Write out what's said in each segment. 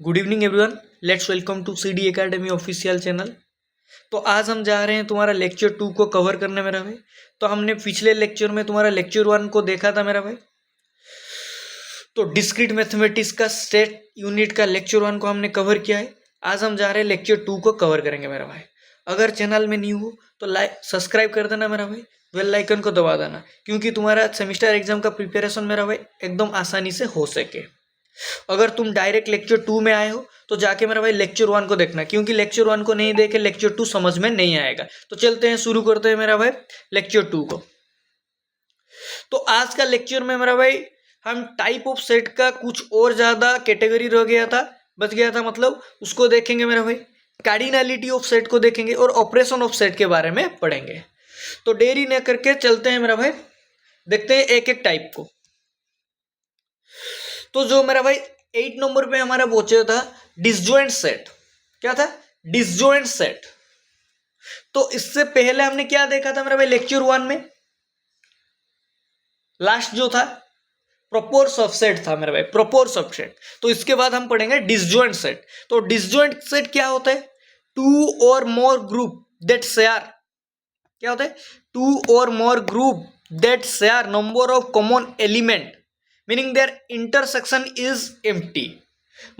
Good evening everyone, let's welcome to C D academy official channel. तो आज हम जा रहे हैं तुम्हारा लेक्चर 2 को कवर करने मेरा भाई। तो हमने पिछले लेक्चर में तुम्हारा लेक्चर 1 को देखा था मेरा भाई। तो डिस्क्रीट मैथमेटिक्स का स्टेट यूनिट का लेक्चर 1 को हमने कवर किया है। आज हम जा रहे हैं लेक्चर 2 को कवर करेंगे मेरा भाई। अगर चैनल में न्यू हो तो सब्सक्राइब कर देना मेरा भाई, बेल आइकन को दबा देना, क्योंकि तुम्हारा सेमेस्टर एग्जाम का प्रिपरेशन मेरा भाई एकदम आसानी से हो सके। अगर तुम डायरेक्ट लेक्चर 2 में आए हो तो जाके मेरा भाई लेक्चर 1 को देखना, क्योंकि लेक्चर 1 को नहीं देखे लेक्चर 2 समझ में नहीं आएगा। तो चलते हैं, शुरू करते हैं मेरा भाई लेक्चर 2 को। तो आज का लेक्चर में मेरा भाई हम टाइप ऑफ सेट का कुछ और ज़्यादा कैटेगरी रह गया था, बच गया था, मतलब उसको देखेंगे मेरा भाई। कार्डिनलिटी ऑफ सेट को देखेंगे और ऑपरेशन ऑफ सेट के बारे में पढ़ेंगे। तो देरी न करके चलते हैं मेरा भाई, देखते हैं एक एक टाइप को। तो जो मेरा भाई 8 नंबर पे हमारा बचा था डिसजॉइंट सेट। क्या था? Disjoint set. तो इससे पहले हमने क्या देखा था मेरा भाई लेक्चर 1 में? लास्ट जो था प्रोपोर सबसेट था मेरा भाई, प्रोपोर सबसेट। तो इसके बाद हम पढ़ेंगे डिसजॉइंट सेट। तो डिसजॉइंट सेट क्या होता है? Two or more group that share, क्या होता है? Two or more group that share number of common element meaning their intersection is empty.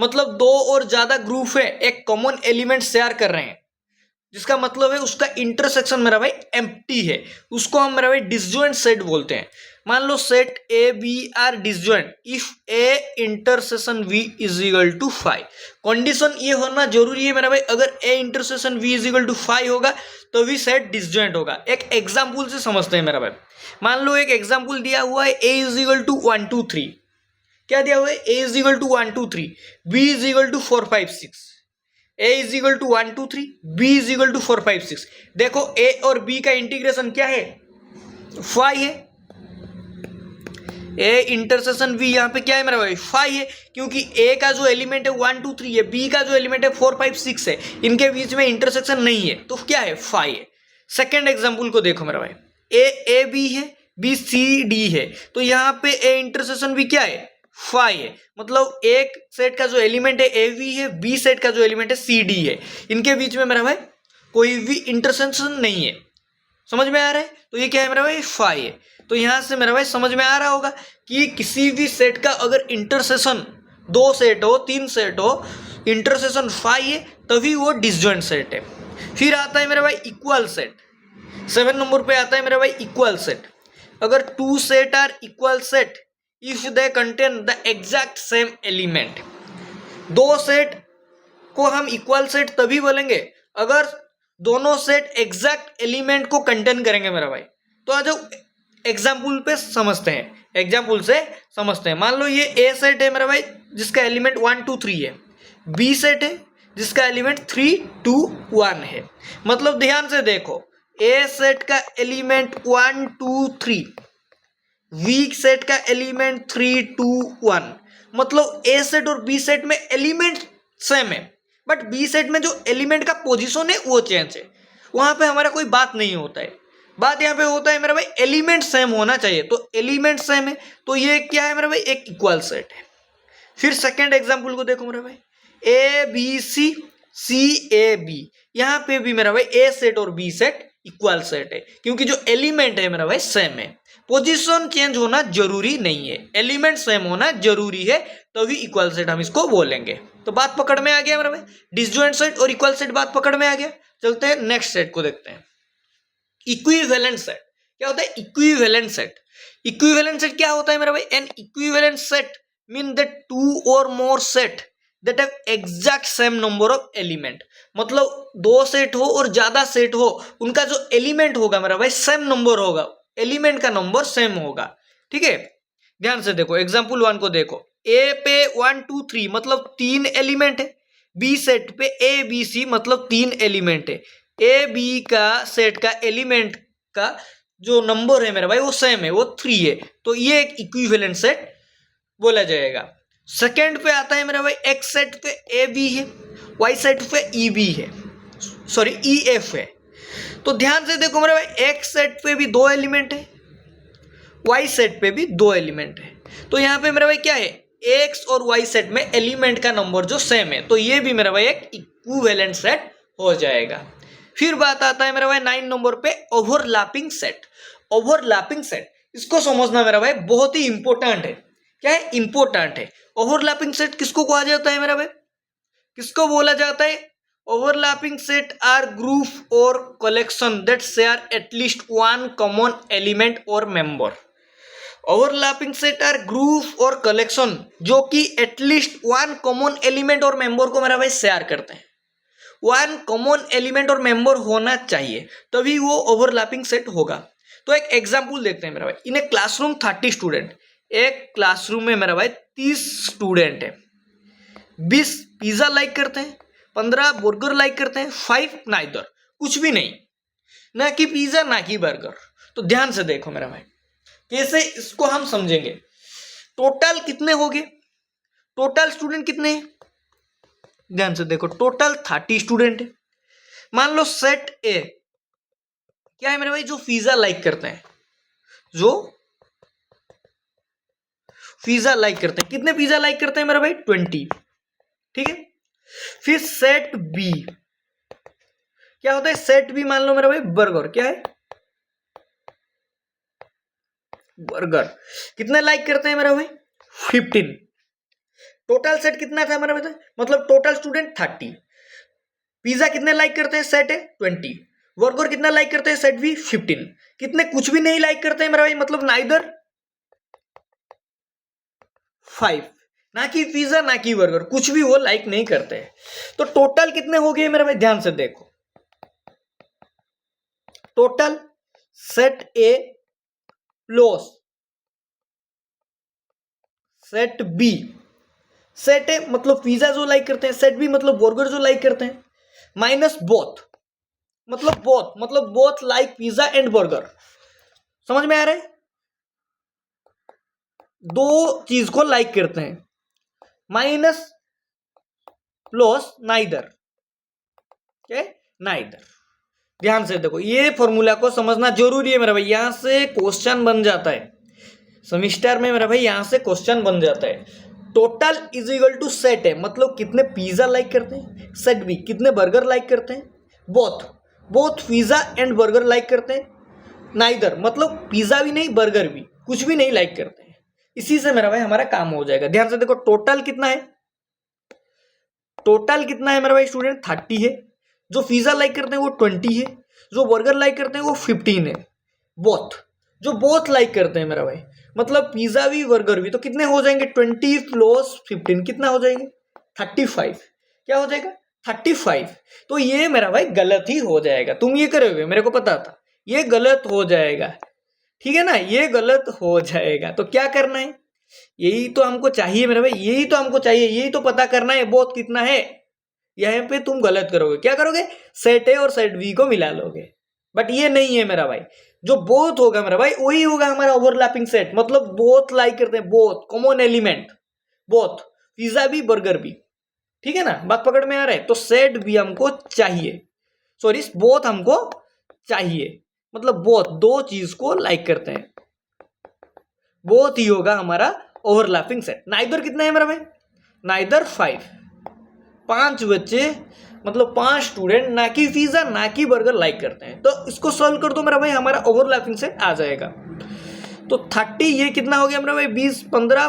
मतलब दो और ज्यादा ग्रुप है, एक कॉमन एलिमेंट शेयर कर रहे हैं, जिसका मतलब है उसका इंटरसेक्शन मेरा भाई एम्प्टी है, उसको हम मेरा भाई डिसजॉइंट सेट बोलते हैं। मान लो set A B are disjoint if A intersection B is equal to 5। Condition ये होना जरूरी है मेरा भाई, अगर A intersection B is equal to 5 होगा तो भी सेट डिसजॉइंट होगा। एक एग्जाम्पल से समझते हैं मेरा भाई। मान लो एक एग्जाम्पल दिया हुआ है ए इज इक्वल टू 1 2 3। क्या दिया हुआ है? A is equal to 1 2 3, B is equal to 4 5 6। A is equal to 1 2 3, B is equal to 4 5 6। देखो ए और बी का इंटीग्रेशन क्या है? 5 है। ए इंटरसेक्शन बी यहाँ पे क्या है मेरा भाई? 5 है, क्योंकि ए का जो एलिमेंट है 1 2 3 है, बी का जो एलिमेंट है 4 5 6 है, इनके बीच में इंटरसेक्शन नहीं है, तो क्या है? 5 है। सेकेंड एग्जाम्पल को देखो मेरा भाई, ए बी है, बी सी डी है, तो यहाँ पे ए इंटरसेक्शन भी क्या है? 5 है। मतलब एक सेट का जो एलिमेंट है ए बी है, बी सेट का जो एलिमेंट है सी डी है, इनके बीच में मेरा भाई कोई भी इंटरसेक्शन नहीं है। समझ में आ रहा है? तो ये क्या है मेरा भाई? 5 है। तो यहाँ से मेरा भाई समझ में आ रहा होगा कि किसी भी सेट का अगर इंटरसेक्शन 2 सेट हो 3 सेट हो, इंटरसेक्शन 5 है, तभी वो डिसजॉइंट सेट है। फिर आता है मेरा भाई इक्वल सेट। 7 नंबर पे आता है मेरा भाई इक्वल सेट। अगर 2 set are equal set if they contain the exact same element. 2 set को हम इक्वल सेट तभी बोलेंगे अगर दोनों सेट एग्जैक्ट एलिमेंट को कंटेन करेंगे मेरा भाई। तो आ जाओ एग्जाम्पल पे समझते हैं, एग्जाम्पल से समझते हैं। मान लो ये ए सेट है मेरा भाई जिसका एलिमेंट 1 2 3 है, बी सेट है जिसका एलिमेंट 3 2 1 है। मतलब ध्यान से देखो, ए सेट का एलिमेंट 1 2 3, बी सेट का एलिमेंट 3 2 1। मतलब ए सेट और बी सेट में एलिमेंट सेम है, बट बी सेट में जो एलिमेंट का पोजीशन है वो चेंज है। वहां पे हमारा कोई बात नहीं होता है। बात यहाँ पे होता है मेरा भाई एलिमेंट सेम होना चाहिए। तो एलिमेंट सेम है तो ये क्या है मेरा भाई? एक इक्वल सेट है। फिर सेकेंड एग्जाम्पल को देखो मेरा भाई, A B C C A B. यहाँ पे भी मेरा भाई ए सेट और बी सेट इक्वल सेट है, क्योंकि जो एलिमेंट है मेरा भाई सेम है। पोजीशन चेंज होना जरूरी नहीं है, एलिमेंट सेम होना जरूरी है, तभी इक्वल सेट हम इसको बोलेंगे। तो बात पकड़ में आ गया मेरा भाई, डिसजॉइंट सेट और इक्वल सेट बात पकड़ में आ गया। चलते हैं नेक्स्ट सेट को देखते हैं, इक्विवेलेंट सेट। क्या होता है इक्विवेलेंट सेट? इक्विवेलेंट सेट क्या होता है मेरा भाई? An equivalent set mean that 2 or more set that have exact same number of element. मतलब 2 सेट हो और ज्यादा सेट हो, उनका जो एलिमेंट होगा मेरा भाई सेम नंबर होगा, एलिमेंट का नंबर सेम होगा। ठीक है, ध्यान से देखो एग्जाम्पल 1 को देखो, ए पे 1 2 3 मतलब 3 एलिमेंट है, बी सेट पे ए बी सी मतलब 3 एलिमेंट है, ए बी का सेट का एलिमेंट का जो नंबर है मेरा भाई वो सेम है, वो 3 है। तो ये एक इक्विवेलेंट सेट बोला जाएगा। सेकेंड पे आता है मेरा भाई एक्स सेट पे ए बी है, वाई सेट पे ई बी है, सॉरी ई एफ है। तो ध्यान से देखो मेरा भाई एक्स सेट पे भी 2 एलिमेंट है, वाई सेट पे भी 2 एलिमेंट है। तो यहाँ पे मेरा भाई क्या है? एक्स और वाई सेट में एलिमेंट का नंबर जो सेम है, तो ये भी मेरा भाई एक इक्विवेलेंट सेट हो जाएगा। फिर बात आता है मेरा भाई 9 नंबर पे ओवरलैपिंग सेट। ओवरलैपिंग सेट, इसको समझना मेरा भाई बहुत ही इंपॉर्टेंट है। क्या है? इंपॉर्टेंट है। ओवरलैपिंग सेट किसको कहा जाता है मेरा भाई? किसको बोला जाता है? Overlapping set or group or collection that share at least one common element or member. Overlapping set or group or collection जो कि at least one common element or member को मेरा भाई शेयर करते हैं। One common element or member होना चाहिए तभी वो ओवरलैपिंग सेट होगा। तो एक एग्जांपल देखते हैं मेरा भाई। इन ए क्लासरूम 30 स्टूडेंट, एक क्लासरूम में मेरा भाई 30 स्टूडेंट है। 20 पिज्जा लाइक करते हैं, 15 बर्गर लाइक करते हैं, 5 नाइदर, कुछ भी नहीं, ना कि पिज्जा ना कि बर्गर। तो ध्यान से देखो मेरा भाई, कैसे इसको हम समझेंगे। टोटल कितने हो गए? टोटल स्टूडेंट कितने हैं? ध्यान से देखो, टोटल 30 स्टूडेंट है। मान लो सेट ए क्या है मेरे भाई? जो पिज्जा लाइक करते हैं, जो पिज्जा लाइक करते हैं। कितने पिज्जा लाइक करते हैं मेरा भाई? 20। ठीक है। फिर सेट बी क्या होता है? सेट बी मान लो मेरा भाई बर्गर, क्या है? बर्गर कितने लाइक करते हैं मेरा भाई? 15। टोटल सेट कितना था मेरा भाई? मतलब टोटल स्टूडेंट 30। पिज्जा कितने लाइक करते हैं? सेट है 20। बर्गर कितना लाइक करते हैं? Set B 15। कितने कुछ भी नहीं लाइक करते हैं मेरा भाई? मतलब नाइदर 5, ना कि पिज्जा ना कि बर्गर, कुछ भी वो लाइक नहीं करते हैं। तो टोटल कितने हो गए मेरे भाई? ध्यान से देखो, total set A plus set B. Set A मतलब पिज्जा जो लाइक करते हैं, सेट बी मतलब बर्गर जो लाइक करते हैं, माइनस बोथ मतलब both like pizza and burger. समझ में आ रहा है? दो चीज को लाइक करते हैं, माइनस प्लस नाइदर, क्या? नाइदर। ध्यान से देखो, ये फॉर्मूला को समझना जरूरी है मेरा भाई, यहां से क्वेश्चन बन जाता है सेमिस्टर में मेरा भाई, यहां से क्वेश्चन बन जाता है। Total is equal to set है मतलब कितने पिज्जा लाइक करते हैं, सेट बी कितने बर्गर लाइक करते हैं, both pizza and burger like करते हैं, नाइदर मतलब पिज्जा भी नहीं बर्गर भी, कुछ भी नहीं लाइक करते हैं। इसी से मेरा भाई हमारा काम हो जाएगा। ध्यान से देखो, टोटल कितना है? टोटल कितना है मेरा भाई स्टूडेंट? 30 है। जो पिज्जा लाइक करते हैं वो 20 है। जो बर्गर लाइक करते हैं वो 15 है। जो बोथ लाइक करते हैं मेरा भाई, मतलब पिज्जा भी बर्गर भी, तो कितने हो जाएंगे? 20 प्लस 15 कितना हो जाएंगे? 35। क्या हो जाएगा? 35। तो ये मेरा भाई गलत ही हो जाएगा। तुम ये करोगे, मेरे को पता था ये गलत हो जाएगा, ठीक है ना? ये गलत हो जाएगा। तो क्या करना है? यही तो हमको चाहिए मेरा भाई, यही तो हमको चाहिए, यही तो पता करना है बोथ कितना है। यहाँ पे तुम गलत करोगे। क्या करोगे? सेट ए और सेट बी को मिला लोगे, बट ये नहीं है मेरा भाई। जो बोथ होगा मेरा भाई वही होगा हमारा ओवरलैपिंग सेट, मतलब बोथ लाइक करते हैं, both common element, both pizza भी बर्गर भी। ठीक है ना? बात पकड़ में आ रहा है? तो सेट बी हमको चाहिए, सॉरी बोथ हमको चाहिए, मतलब बोथ दो चीज को लाइक करते हैं, बोथ ही होगा हमारा ओवरलैपिंग सेट। नाइदर कितना है मेरा भाई? नाइदर 5। 5 बच्चे मतलब 5 स्टूडेंट ना कि पिज्जा ना कि बर्गर लाइक करते हैं। तो इसको सॉल्व कर दो मेरा भाई, हमारा ओवरलैपिंग सेट आ जाएगा। तो 30 ये कितना हो गया मेरा भाई? 20 15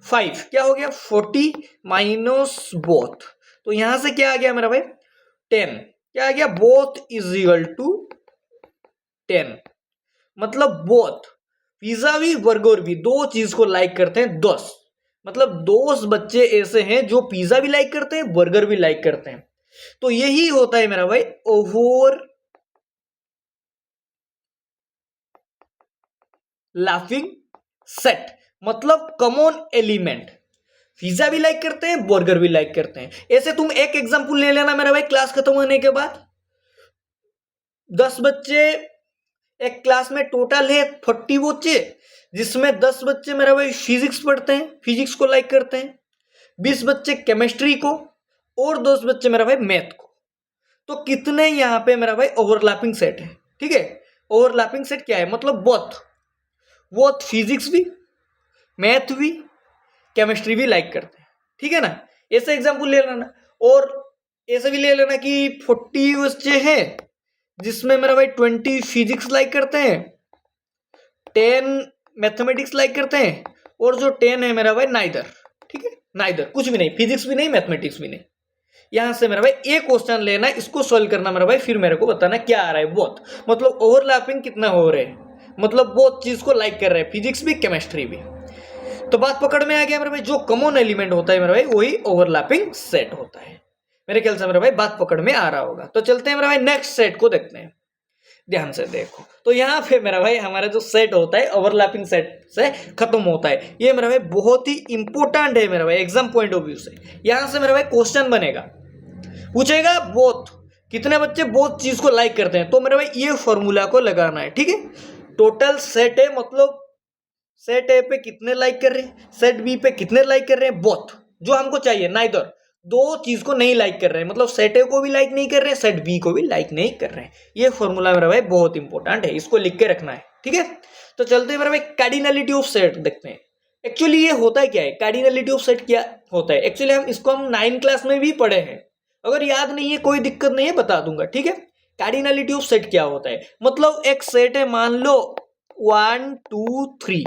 5 क्या हो गया? 40 माइनस बोथ। तो यहां से क्या आ गया मेरा भाई? 10। क्या आ गया? बोथ इज इक्वल टू 10, मतलब बोथ पिज्जा भी बर्गर भी दो चीज को लाइक करते हैं 10, मतलब 10 बच्चे ऐसे हैं जो पिज्जा भी लाइक करते हैं बर्गर भी लाइक करते हैं। तो यही होता है मेरा भाई ओवरलैपिंग सेट, मतलब कॉमन एलिमेंट। पिज्जा भी लाइक करते हैं बर्गर भी लाइक करते हैं। ऐसे तुम एक एग्जांपल ले लेना मेरा भाई, क्लास खत्म होने के बाद 10 बच्चे, एक क्लास में टोटल है 40 बच्चे, जिसमें 10 बच्चे मेरा भाई फिजिक्स पढ़ते हैं, फिजिक्स को लाइक करते हैं, 20 बच्चे केमिस्ट्री को, और 10 बच्चे मेरा भाई मैथ को। तो कितने यहां पे मेरा भाई ओवरलैपिंग सेट है? ठीक है, ओवरलैपिंग सेट क्या है? मतलब बोथ फिजिक्स भी मैथ भी केमिस्ट्री भी लाइक करते हैं, ठीक है ना। ऐसे एग्जाम्पल ले लेना, और ऐसे भी ले लेना कि 40 बच्चे हैं जिसमें मेरा भाई 20 फिजिक्स लाइक करते हैं, 10 मैथमेटिक्स लाइक करते हैं, और जो 10 है मेरा भाई नाइदर, ठीक है, नाइदर, कुछ भी नहीं, फिजिक्स भी नहीं, मैथमेटिक्स भी नहीं। यहां से मेरा भाई एक क्वेश्चन लेना, इसको सॉल्व करना मेरा भाई, फिर मेरे को बताना क्या आ रहा है। बोथ मतलब ओवरलैपिंग कितना हो रहे हैं, मतलब बोथ चीज को लाइक कर रहे हैं, फिजिक्स भी केमिस्ट्री भी। तो बात पकड़ में आ गया मेरा भाई, जो कॉमन एलिमेंट होता है मेरा भाई वही ओवरलैपिंग सेट होता है। मेरे ख्याल से मेरा भाई बात पकड़ में आ रहा होगा। तो चलते हैं मेरा भाई नेक्स्ट सेट को देखते हैं, ध्यान से देखो। तो यहाँ पे मेरा भाई हमारा जो सेट होता है ओवरलैपिंग सेट से खत्म होता है। ये मेरा भाई बहुत ही इंपॉर्टेंट है मेरा भाई एग्जाम पॉइंट ऑफ व्यू से। यहाँ से मेरा भाई क्वेश्चन बनेगा, पूछेगा बोथ, कितने बच्चे बोथ चीज को लाइक करते हैं, तो मेरा भाई ये फॉर्मूला को लगाना है, ठीक है। टोटल सेट है, मतलब सेट ए पे कितने लाइक कर रहे हैं, सेट बी पे कितने लाइक कर रहे हैं, बोथ जो हमको चाहिए, नाइदर, दो चीज को नहीं लाइक कर रहे हैं, मतलब सेट ए को भी लाइक नहीं कर रहे हैं, सेट बी को भी लाइक नहीं कर रहे हैं। ये फॉर्मूला मेरा भाई बहुत इंपॉर्टेंट है, इसको लिख के रखना है, ठीक है। तो चलते हैं मेरा भाई कार्डिनलिटी ऑफ सेट देखते हैं। एक्चुअली ये होता है क्या है, कार्डिनलिटी ऑफ सेट क्या होता है, एक्चुअली हम 9 क्लास में भी पढ़े हैं, अगर याद नहीं है कोई दिक्कत नहीं है, बता दूंगा, ठीक है। कार्डिनलिटी ऑफ सेट क्या होता है, मतलब एक सेट है, मान लो 1 2 3,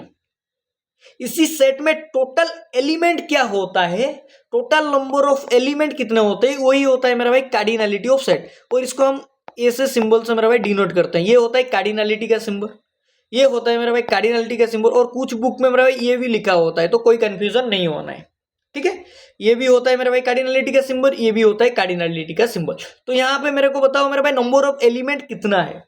इसी सेट में टोटल एलिमेंट क्या होता है, टोटल नंबर ऑफ एलिमेंट कितने होते हैं, वही होता है मेरा भाई कार्डिनलिटी ऑफ सेट। और इसको हम ऐसे सिंबल से मेरा भाई डिनोट करते हैं, ये होता है कार्डिनलिटी का सिंबल, ये होता है मेरा भाई कार्डिनलिटी का सिंबल। और कुछ बुक में मेरा भाई ये भी लिखा होता है, तो कोई कंफ्यूजन नहीं होना है, ठीक है। ये भी होता है मेरा भाई कार्डिनलिटी का सिंबल, ये भी होता है कार्डिनलिटी का सिंबल। तो यहाँ पे मेरे को बताओ मेरा भाई नंबर ऑफ एलिमेंट कितना है,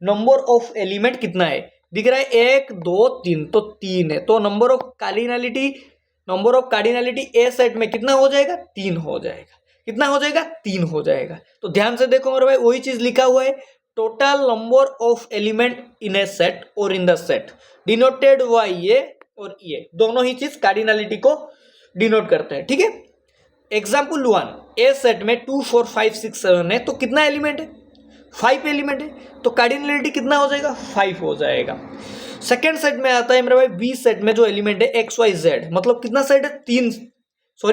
नंबर ऑफ एलिमेंट कितना है, दिख रहा है 1 2 3, तो 3 है। तो number of cardinality A set में कितना हो जाएगा, 3 हो जाएगा। कितना हो जाएगा, 3 हो जाएगा। तो ध्यान से देखो मेरे भाई, वही चीज लिखा हुआ है, total number of element in a set or in the set denoted by ये और ये, दोनों ही चीज कार्डिनलिटी को डिनोट करते हैं, ठीक है। एग्जाम्पल 1, ए सेट में 2 4 5 6 7 है, तो कितना एलिमेंट है, 5 एलिमेंट है, तो कार्डिनलिटी कितना हो जाएगा, 5 हो जाएगा। सेकेंड सेट में आता है मेरा भाई बी सेट में जो एलिमेंट है एक्स वाई जेड, मतलब कितना सेट है,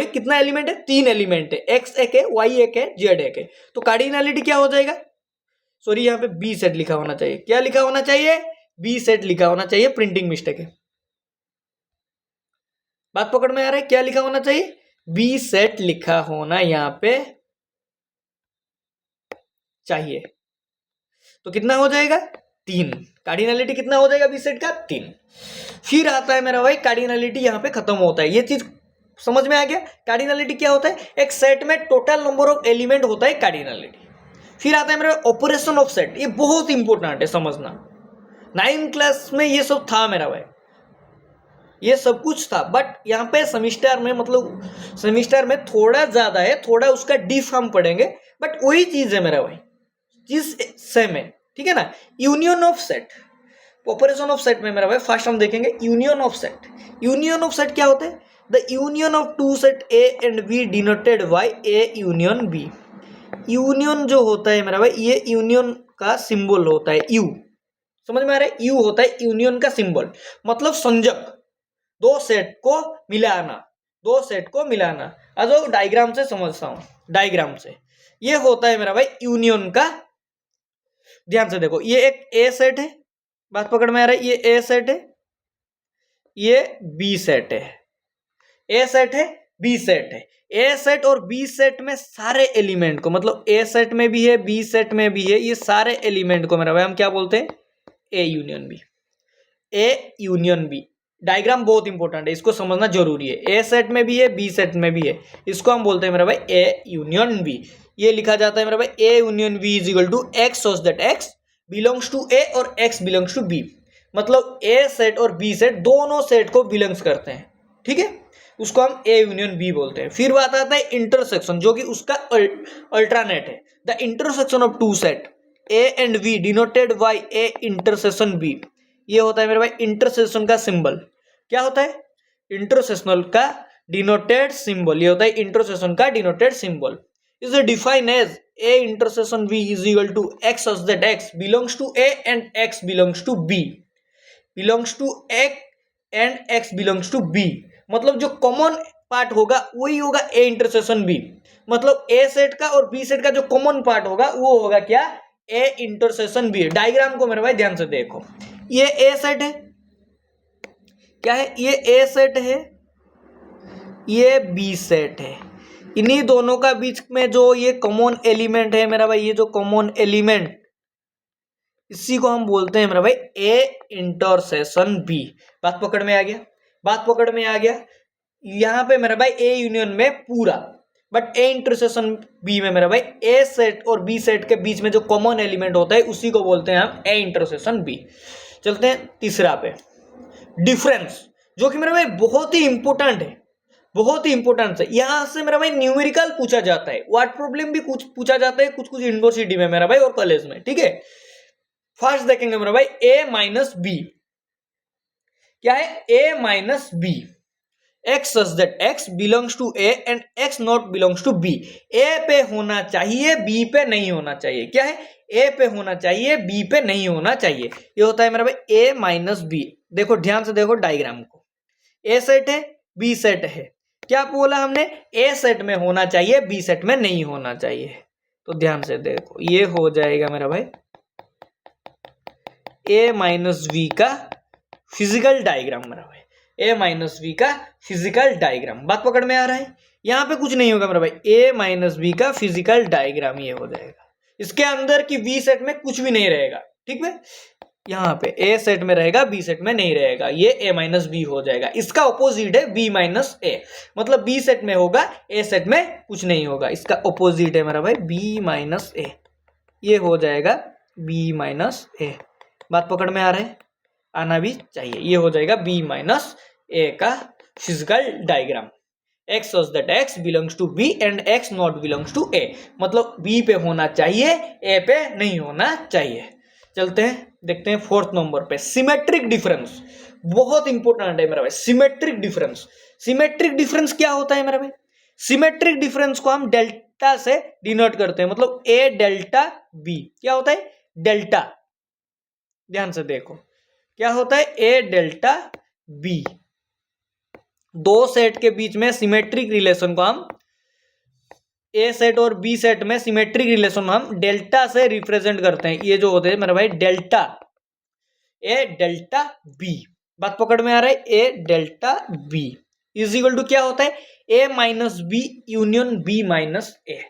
कितना एलिमेंट है, 3 एलिमेंट है, एक्स एक है, वाई एक है, जेड एक है। तो कार्डिनलिटी क्या हो जाएगा, यहाँ पे बी सेट लिखा होना चाहिए, क्या लिखा होना चाहिए, बी सेट लिखा होना चाहिए, प्रिंटिंग मिस्टेक है। बात पकड़ में आ रहा है, क्या लिखा होना चाहिए, बी सेट लिखा होना यहाँ पे चाहिए। तो कितना हो जाएगा, 3, कार्डिनलिटी कितना हो जाएगा बी सेट का, 3। फिर आता है मेरा भाई कार्डिनलिटी, यहाँ पे खत्म होता है, ये चीज समझ में आ गया। कार्डिनलिटी क्या होता है, एक सेट में टोटल नंबर ऑफ एलिमेंट होता है कार्डिनलिटी। फिर आता है मेरा ऑपरेशन ऑफ सेट, ये बहुत इंपॉर्टेंट है समझना, 9 क्लास में ये सब था मेरा भाई, ये सब कुछ था, बट यहाँ पे सेमिस्टर में, मतलब सेमिस्टर में थोड़ा ज्यादा है, थोड़ा उसका डीप हम पढ़ेंगे, बट वही चीज है मेरा भाई, चीज सेम है, ठीक है ना। Union of set, operation of set में मेरा भाई फर्स्ट हम देखेंगे union of set. Union of set क्या होता है, the union of two set A and B denoted by A union B. Union जो होता है मेरा भाई, ये यूनियन का सिंबल होता है, यू, समझ में आ रहा है, यू होता है यूनियन का सिंबल, मतलब संजक, दो सेट को मिलाना। अब डायग्राम से समझता हूं, डायग्राम से ये होता है मेरा भाई यूनियन का। ध्यान से देखो, ये एक ए सेट है, बात पकड़ में आ रहा है, ये ए सेट है, ये बी सेट है, ए सेट है, बी सेट है। ए सेट और बी सेट में सारे एलिमेंट को, मतलब ए सेट में भी है, बी सेट में भी है, ये सारे एलिमेंट को मेरा भाई हम क्या बोलते हैं, A union B. A union B diagram बहुत इंपॉर्टेंट है, इसको समझना जरूरी है। ए सेट में भी है, बी सेट में भी है, इसको हम बोलते हैं मेरा भाई ए यूनियन बी। ये लिखा जाता है मेरा भाई A union B is equal to X such that X belongs to A or X belongs to B, मतलब ए सेट और बी सेट दोनों सेट को बिलोंग्स करते हैं, ठीक है, उसको हम ए यूनियन बी बोलते हैं। फिर बात आता है इंटरसेक्शन, जो कि उसका अल्टरनेट है, the intersection of two set A and B denoted by A intersection B. ये होता है मेरे भाई इंटरसेक्शन का सिंबल, क्या होता है, इंटरसेक्शनल का डिनोटेड सिंबल, ये होता है इंटरसेक्शन का denoted symbol. Is defined as A intersection B is equal to X such that X belongs to A and X belongs to B, belongs to A and X belongs to B, मतलब जो common part होगा वही होगा ए intersection B, मतलब A set का और B set का जो कॉमन पार्ट होगा वो होगा क्या, ए इंटरसेक्शन बी। डायग्राम को मेरे भाई ध्यान से देखो, ये ए सेट है, क्या है, ये ए सेट है, ये बी सेट है, इन्हीं दोनों का बीच में जो ये कॉमन एलिमेंट है मेरा भाई, ये जो कॉमन एलिमेंट, इसी को हम बोलते हैं मेरा भाई ए इंटरसेक्शन बी। बात पकड़ में आ गया, बात पकड़ में आ गया। यहाँ पे मेरा भाई ए यूनियन में पूरा, बट ए इंटरसेक्शन बी में मेरा भाई ए सेट और बी सेट के बीच में जो कॉमन एलिमेंट होता है उसी को बोलते हैं हम ए इंटरसेक्शन बी। चलते हैं तीसरा पे, डिफरेंस, जो कि मेरा भाई बहुत ही इंपॉर्टेंट है, बहुत ही इंपॉर्टेंट है। यहां से मेरा भाई न्यूमेरिकल पूछा जाता है, वर्ड प्रॉब्लम भी कुछ पूछा जाता है कुछ कुछ यूनिवर्सिटी में मेरा भाई और कॉलेज में, ठीक है। फर्स्ट देखेंगे मेरा भाई ए माइनस बी, क्या है, A minus B, X such that X belongs to A and X not belongs to B. A पे होना चाहिए बी पे नहीं होना चाहिए, क्या है, ए पे होना चाहिए बी पे नहीं होना चाहिए, ये होता है मेरा भाई ए माइनस बी। देखो ध्यान से देखो डायग्राम को, ए सेट है बी सेट है, क्या बोला हमने, ए सेट में होना चाहिए बी सेट में नहीं होना चाहिए। तो ध्यान से देखो, ये हो जाएगा मेरा भाई ए माइनस बी का फिजिकल डायग्राम मेरा भाई, ए माइनस बी का फिजिकल डायग्राम। बात पकड़ में आ रहा है, यहां पे कुछ नहीं होगा मेरा भाई, ए माइनस बी का फिजिकल डायग्राम ये हो जाएगा। इसके अंदर की बी सेट में कुछ भी नहीं रहेगा, ठीक है, यहाँ पे ए सेट में रहेगा बी सेट में नहीं रहेगा, ये ए माइनस बी हो जाएगा। इसका ऑपोजिट है बी माइनस ए, मतलब बी सेट में होगा ए सेट में कुछ नहीं होगा, इसका ऑपोजिट है मेरा भाई बी माइनस ए, ये हो जाएगा बी माइनस ए। बात पकड़ में आ रहा है, आना भी चाहिए, ये हो जाएगा बी माइनस ए का physical diagram. X such that X belongs to B and X not belongs to A, मतलब बी पे होना चाहिए ए पे नहीं होना चाहिए। चलते हैं देखते हैं फोर्थ नंबर पे, सिमेट्रिक डिफरेंस, बहुत इंपॉर्टेंट है मेरा भाई सिमेट्रिक डिफरेंस। सिमेट्रिक डिफरेंस क्या होता है मेरा भाई, सिमेट्रिक डिफरेंस को हम डेल्टा से डिनोट करते हैं, मतलब ए डेल्टा बी, क्या होता है, डेल्टा, ध्यान से देखो क्या होता है, ए डेल्टा बी। दो सेट के बीच में सिमेट्रिक रिलेशन को हम, ए सेट और बी सेट में सिमेट्रिक रिलेशन हम डेल्टा से रिप्रेजेंट करते हैं, ये जो होते हैं मेरा भाई डेल्टा, ए डेल्टा बी। बात पकड़ में आ रहा है, A delta B is equal to क्या होता है, A minus B union B minus A,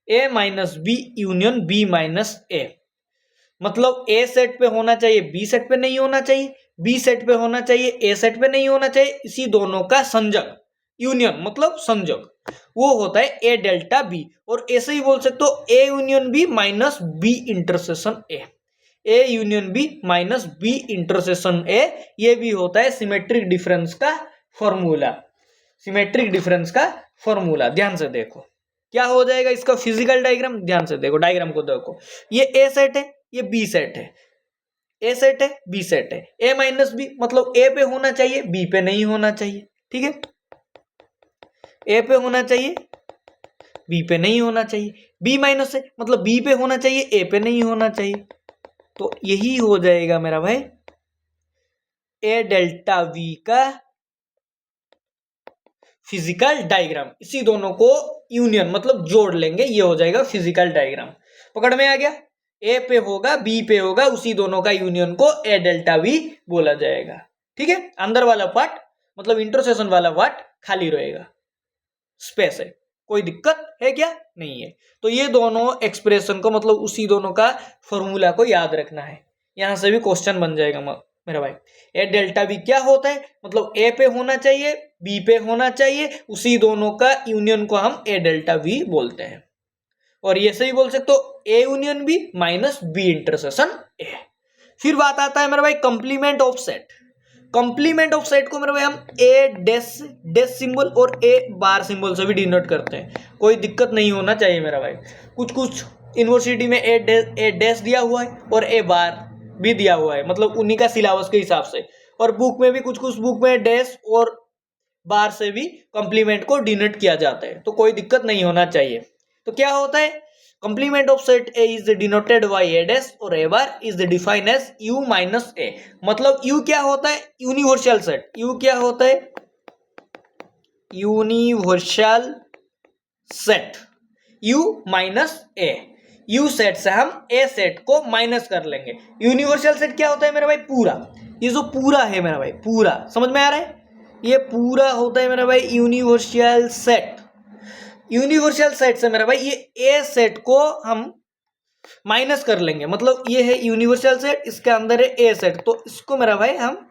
A minus B union B minus A, मतलब ए सेट पे होना चाहिए बी सेट पे नहीं होना चाहिए, बी सेट पे होना चाहिए ए सेट पे नहीं होना चाहिए, इसी दोनों का संजक, यूनियन मतलब संजक, वो होता है ए डेल्टा बी। और ऐसे ही बोल सकते हो A union B minus B intersection A, A union B minus B intersection A, ये भी होता है सिमेट्रिक डिफरेंस का फॉर्मूला, सिमेट्रिक डिफरेंस का फॉर्मूला। ध्यान से देखो क्या हो जाएगा इसका फिजिकल डायग्राम, ध्यान से देखो डायग्राम को देखो, ये ए सेट है ये बी सेट है, ए सेट है बी सेट है, ए माइनस बी मतलब ए पे होना चाहिए बी पे नहीं होना चाहिए, ठीक है, ए पे होना चाहिए बी पे नहीं होना चाहिए, बी माइनस है मतलब बी पे होना चाहिए ए पे नहीं होना चाहिए। तो यही हो जाएगा मेरा भाई ए डेल्टा वी का फिजिकल डायग्राम, इसी दोनों को यूनियन मतलब जोड़ लेंगे, ये हो जाएगा फिजिकल डायग्राम। पकड़ में आ गया, ए पे होगा बी पे होगा, उसी दोनों का यूनियन को ए डेल्टा वी बोला जाएगा, ठीक है। अंदर वाला पार्ट मतलब इंटरसेक्शन वाला पार्ट खाली रहेगा, स्पेस है, कोई दिक्कत है क्या, नहीं है। तो ये दोनों एक्सप्रेशन को मतलब उसी दोनों का फॉर्मूला को याद रखना है, यहां से भी क्वेश्चन बन जाएगा मेरा भाई। ए डेल्टा वी क्या होता है, मतलब ए पे होना चाहिए बी पे होना चाहिए, उसी दोनों का यूनियन को हम ए डेल्टा वी बोलते हैं। और ये सही बोल सकते हो A union B minus B intersection A. फिर बात आता है मेरा भाई complement of set. Complement of set को मेरे भाई हम ए डैश सिंबल और ए बार सिंबल से भी डिनोट करते हैं, कोई दिक्कत नहीं होना चाहिए मेरा भाई। कुछ कुछ यूनिवर्सिटी में ए डैश दिया हुआ है और ए बार भी दिया हुआ है, मतलब उन्हीं का सिलेबस के हिसाब से, और बुक में भी कुछ कुछ बुक में डैश और बार से भी कंप्लीमेंट को डिनोट किया जाता है, तो कोई दिक्कत नहीं होना चाहिए। तो क्या होता है, complement of set A is denoted by A dash और A bar is defined as U minus A. मतलब यू क्या होता है, यूनिवर्सल सेट, यू क्या होता है यूनिवर्सल सेट U माइनस ए, U सेट से हम A सेट को माइनस कर लेंगे। यूनिवर्सल सेट क्या होता है मेरा भाई? पूरा। ये जो पूरा है मेरा भाई, पूरा, समझ में आ रहा है? ये पूरा होता है मेरा भाई यूनिवर्सल सेट। यूनिवर्सल सेट से मेरा भाई ये A सेट को हम माइनस कर लेंगे, मतलब ये है यूनिवर्सल सेट, इसके अंदर है A सेट, तो इसको मेरा भाई हम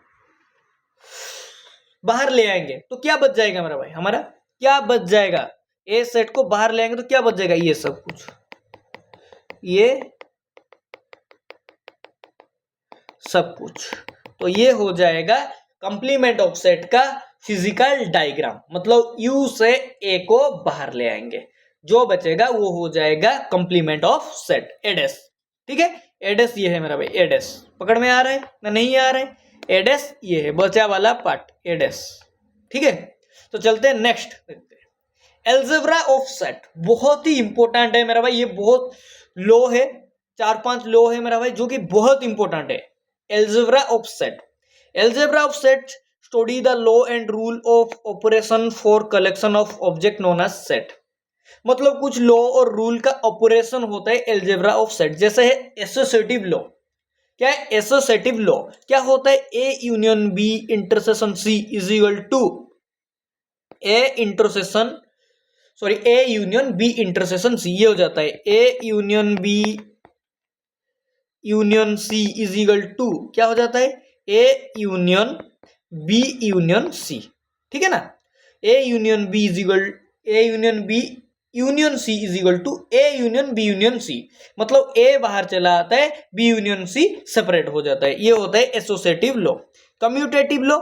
बाहर ले आएंगे तो क्या बच जाएगा मेरा भाई? हमारा क्या बच जाएगा? A सेट को बाहर ले आएंगे तो क्या बच जाएगा? ये सब कुछ, ये सब कुछ। तो ये हो जाएगा कंप्लीमेंट ऑफ सेट का फिजिकल डायग्राम, मतलब U से A को बाहर ले आएंगे, जो बचेगा वो हो जाएगा कंप्लीमेंट ऑफ सेट, एडेस। ठीक है, एडेस ये है मेरा भाई, एडेस। पकड़ में आ रहा है ना? नहीं आ रहा है? एडेस ये है बचा वाला पार्ट, एडेस। ठीक है, तो चलते हैं नेक्स्ट देखते हैं। एल्जेब्रा ऑफ सेट बहुत ही इंपॉर्टेंट है मेरा भाई, ये बहुत लो है, 4-5 लो है मेरा भाई, जो कि बहुत इंपॉर्टेंट है। Algebra of set, algebra of set study the law and rule of operation for collection of object known as set, मतलब कुछ लॉ और रूल का ऑपरेशन होता है एल्जेब्रा ऑफ सेट। जैसे है एसोसिएटिव लॉ। क्या है एसोसिएटिव लॉ? क्या होता है? A union B intersection C is equal to A intersection, sorry A union B intersection C, ये हो जाता है A union B union C is equal to क्या हो जाता है? A union B union C. ठीक है ना? A union B is equal, A union B union C is equal to A union B union C, मतलब A बाहर चला आता है, बी यूनियन सी सेपरेट हो जाता है, ये होता है associative law. Commutative law,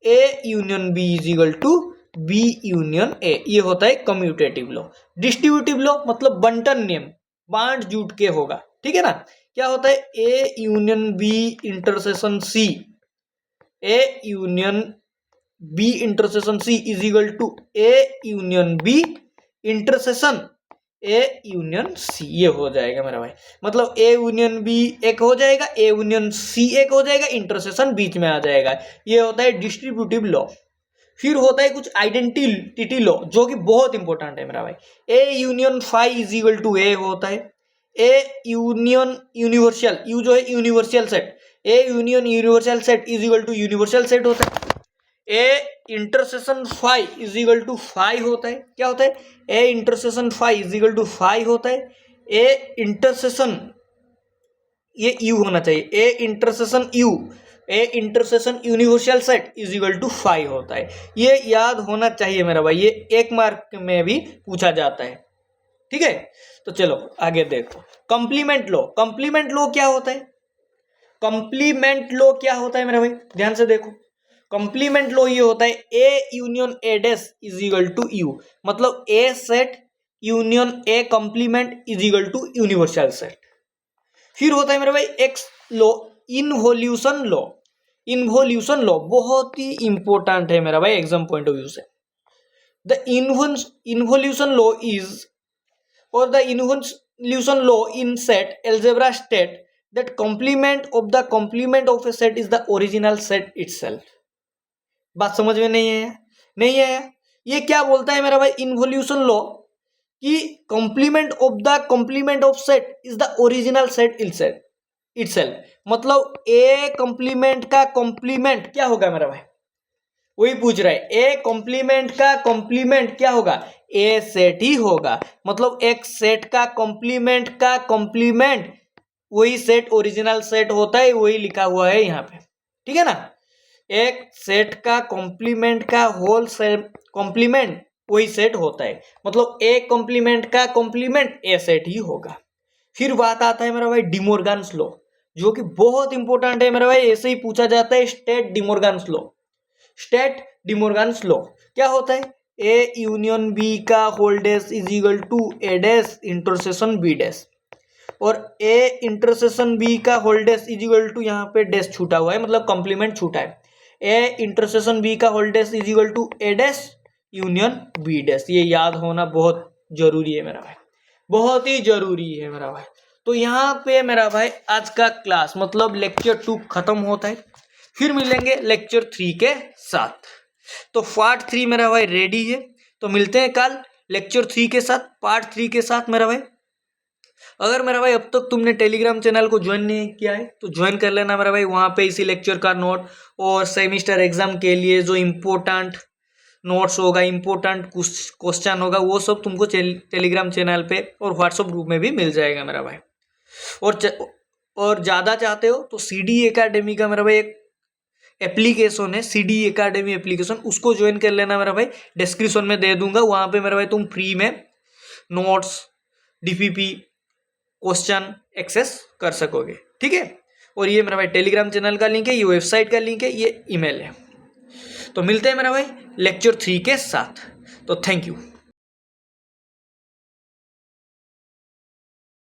A union B is equal to B union A, ये होता है कम्यूटेटिव लॉ। डिस्ट्रीब्यूटिव लॉ मतलब बंटन नियम, बांट जूट के होगा। ठीक है ना? क्या होता है? A union B intersection C, A union B intersection C is equal to A union B intersection A union C, ये हो जाएगा मेरा भाई, मतलब ए यूनियन बी एक हो जाएगा, ए यूनियन सी एक हो जाएगा, इंटरसेक्शन बीच में आ जाएगा, ये होता है डिस्ट्रीब्यूटिव लॉ। फिर होता है कुछ आइडेंटिटी लॉ, जो कि बहुत इंपॉर्टेंट है मेरा भाई। A union phi is equal to A होता है, ए यूनियन यूनिवर्सल, यू जो है universal set, A union universal set is equal to universal set होता है। A intersection phi is equal to phi होता है, क्या होता है? A intersection phi is equal to phi होता है। ए इंटरसेक्शन, ये यू होना चाहिए, A intersection U, A intersection universal set is equal to phi होता है। ये याद होना चाहिए मेरा भाई, ये 1 मार्क में भी पूछा जाता है। ठीक है, तो चलो आगे देखो। कंप्लीमेंट लॉ, कंप्लीमेंट लॉ क्या होता है? कंप्लीमेंट लॉ क्या होता है मेरा भाई? ध्यान से देखो, कंप्लीमेंट लॉ ये होता है A union A dash is equal to U, मतलब A set union A complement is equal to universal set. फिर होता है मेरे भाई X law, involution law. Involution law बहुत ही इंपॉर्टेंट है मेरा भाई एग्जाम पॉइंट ऑफ व्यू से। द इनवोल्यूशन लॉ इज, और the involution law in set algebra state that complement of the complement of a set is the original set itself। बात समझ में नहीं आया? नहीं आया? ये क्या बोलता है मेरा भाई इन्वोल्यूशन लॉ कि complement of the complement of set is the original set itself, मतलब ए कंप्लीमेंट का कंप्लीमेंट क्या होगा मेरा भाई? वही पूछ रहा है, ए कंप्लीमेंट का कंप्लीमेंट क्या होगा? ए सेट ही होगा, मतलब एक सेट का कंप्लीमेंट वही सेट ओरिजिनल सेट होता है, वही लिखा हुआ है यहाँ पे। ठीक है ना? एक सेट का कॉम्प्लीमेंट का होल सेट कॉम्प्लीमेंट वही सेट होता है, मतलब ए कॉम्प्लीमेंट का कॉम्प्लीमेंट ए सेट ही होगा। फिर बात आता है मेरा भाई डिमोर्गन्स लॉ, जो कि बहुत इंपॉर्टेंट है मेरा भाई, ऐसे ही पूछा जाता है state De Morgan's law. State De Morgan's law क्या होता है? ए यूनियन बी का whole dash is equal to A dash intersection B dash, और ए इंटरसेक्शन बी का whole dash is equal to, यहाँ पे डैश छूटा हुआ है, मतलब कॉम्प्लीमेंट छूटा है। ए इंटरसेक्शन बी का whole dash is equal to A dash union B dash, ये याद होना बहुत जरूरी है मेरा भाई, बहुत ही जरूरी है मेरा भाई। तो यहाँ पे मेरा भाई आज का क्लास मतलब लेक्चर 2 खत्म होता है, फिर मिलेंगे लेक्चर 3 के साथ। तो पार्ट 3 मेरा भाई रेडी है। तो मिलते हैं कल लेक्चर 3 के साथ, पार्ट 3 के साथ मेरा भाई। अगर मेरा भाई अब तक तुमने टेलीग्राम चैनल को ज्वाइन नहीं किया है तो ज्वाइन कर लेना मेरा भाई। वहाँ पे इसी लेक्चर का नोट और सेमिस्टर एग्जाम के लिए जो इम्पोर्टेंट नोट्स होगा, इम्पोर्टेंट क्वेश्चन होगा, वो सब तुमको टेलीग्राम चैनल पे और व्हाट्सएप ग्रुप में भी मिल जाएगा मेरा भाई। और ज़्यादा चाहते हो तो CD एकेडमी का मेरा भाई एक एप्लीकेशन है, CD एकेडमी एप्लीकेशन, उसको ज्वाइन कर लेना मेरा भाई। डिस्क्रिप्शन में दे दूंगा, वहाँ पे मेरा भाई तुम फ्री में नोट्स, DPP, क्वेश्चन एक्सेस कर सकोगे, ठीक है। और ये मेरा भाई टेलीग्राम चैनल का लिंक है, ये वेबसाइट का लिंक है, ये ईमेल है। तो मिलते हैं मेरा भाई लेक्चर 3 के साथ। तो थैंक यू।